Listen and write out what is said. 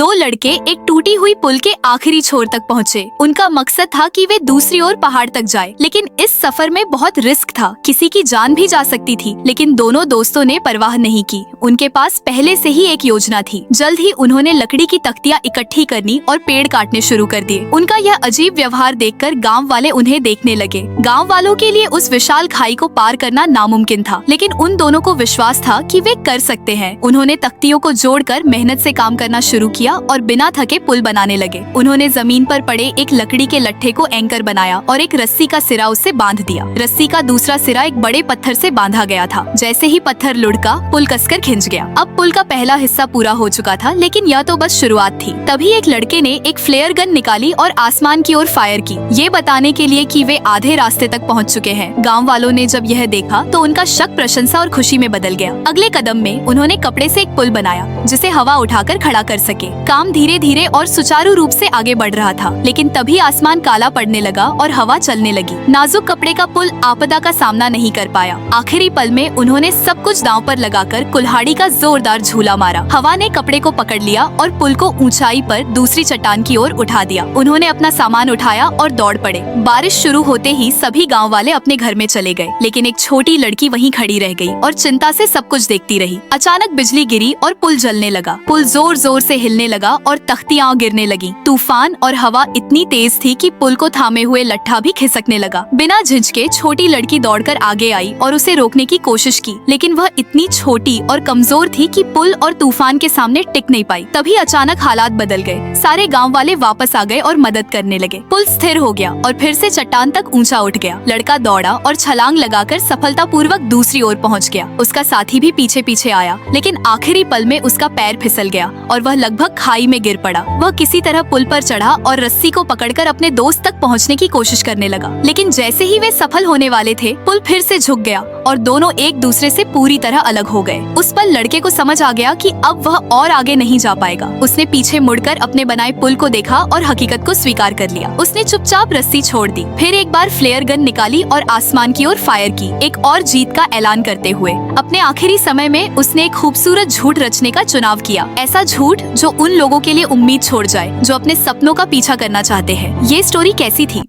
दो लड़के एक टूटी हुई पुल के आखिरी छोर तक पहुँचे। उनका मकसद था कि वे दूसरी ओर पहाड़ तक जाए, लेकिन इस सफर में बहुत रिस्क था। किसी की जान भी जा सकती थी, लेकिन दोनों दोस्तों ने परवाह नहीं की। उनके पास पहले से ही एक योजना थी। जल्द ही उन्होंने लकड़ी की तख्तियां इकट्ठी करनी और पेड़ काटने शुरू कर दिए। उनका यह अजीब व्यवहार देखकर गांव वाले उन्हें देखने लगे। गांव वालों के लिए उस विशाल खाई को पार करना नामुमकिन था, लेकिन उन दोनों को विश्वास था कि वे कर सकते हैं। उन्होंने तख्तियों को जोड़कर मेहनत से काम करना शुरू किया और बिना थके पुल बनाने लगे। उन्होंने जमीन पर पड़े एक लकड़ी के लट्ठे को एंकर बनाया और एक रस्सी का सिरा उससे बांध दिया। रस्सी का दूसरा सिरा एक बड़े पत्थर से बांधा गया था। जैसे ही पत्थर लुढ़का, पुल कसकर खिंच गया। अब पुल का पहला हिस्सा पूरा हो चुका था, लेकिन यह तो बस शुरुआत थी। तभी एक लड़के ने एक फ्लेयर गन निकाली और आसमान की ओर फायर की, ये बताने के लिए कि वे आधे रास्ते तक पहुंच चुके हैं। गांव वालों ने जब यह देखा तो उनका शक प्रशंसा और खुशी में बदल गया। अगले कदम में उन्होंने कपड़े से एक पुल बनाया जिसे हवा उठाकर खड़ा कर सके। काम धीरे धीरे और सुचारू रूप से आगे बढ़ रहा था, लेकिन तभी आसमान काला पड़ने लगा और हवा चलने लगी। नाजुक कपड़े का पुल आपदा का सामना नहीं कर पाया। आखिरी पल में उन्होंने सब कुछ दांव पर लगाकर कुल्हाड़ी का जोरदार झूला मारा। हवा ने कपड़े को पकड़ लिया और पुल को ऊंचाई पर दूसरी चट्टान की ओर उठा दिया। उन्होंने अपना सामान उठाया और दौड़ पड़े। बारिश शुरू होते ही सभी गाँव वाले अपने घर में चले गए, लेकिन एक छोटी लड़की वहीं खड़ी रह गई और चिंता से सब कुछ देखती रही। अचानक बिजली गिरी और पुल जलने लगा। पुल जोर जोर से हिलने लगा और तख्तियां गिरने लगी। तूफान और हवा इतनी तेज थी कि पुल को थामे हुए लट्ठा भी खिसकने लगा। बिना झिझके छोटी लड़की दौड़कर आगे आई और उसे रोकने की कोशिश की, लेकिन वह इतनी छोटी और कमजोर थी कि पुल और तूफान के सामने टिक नहीं पाई। तभी अचानक हालात बदल गए। सारे गाँव वाले वापस आ गए और मदद करने लगे। पुल स्थिर हो गया और फिर से चट्टान तक ऊंचा उठ गया। लड़का दौड़ा और छलांग लगाकर सफलतापूर्वक दूसरी ओर पहुंच गया। उसका साथी भी पीछे पीछे आया, लेकिन आखिरी पल में उसका पैर फिसल गया और वह लगभग खाई में गिर पड़ा। वह किसी तरह पुल पर चढ़ा और रस्सी को पकड़कर अपने दोस्त तक पहुंचने की कोशिश करने लगा, लेकिन जैसे ही वे सफल होने वाले थे, पुल फिर से झुक गया और दोनों एक दूसरे से पूरी तरह अलग हो गए। उस पल लड़के को समझ आ गया कि अब वह और आगे नहीं जा पाएगा। उसने पीछे मुड़कर अपने बनाए पुल को देखा और हकीकत को स्वीकार कर लिया। उसने चुपचाप रस्सी छोड़ दी, फिर एक बार फ्लेयर गन निकाली और आसमान की ओर फायर की, एक और जीत का ऐलान करते हुए। अपने आखिरी समय में उसने एक खूबसूरत झूठ रचने का चुनाव किया, ऐसा झूठ जो उन लोगों के लिए उम्मीद छोड़ जाए जो अपने सपनों का पीछा करना चाहते हैं। ये स्टोरी कैसी थी?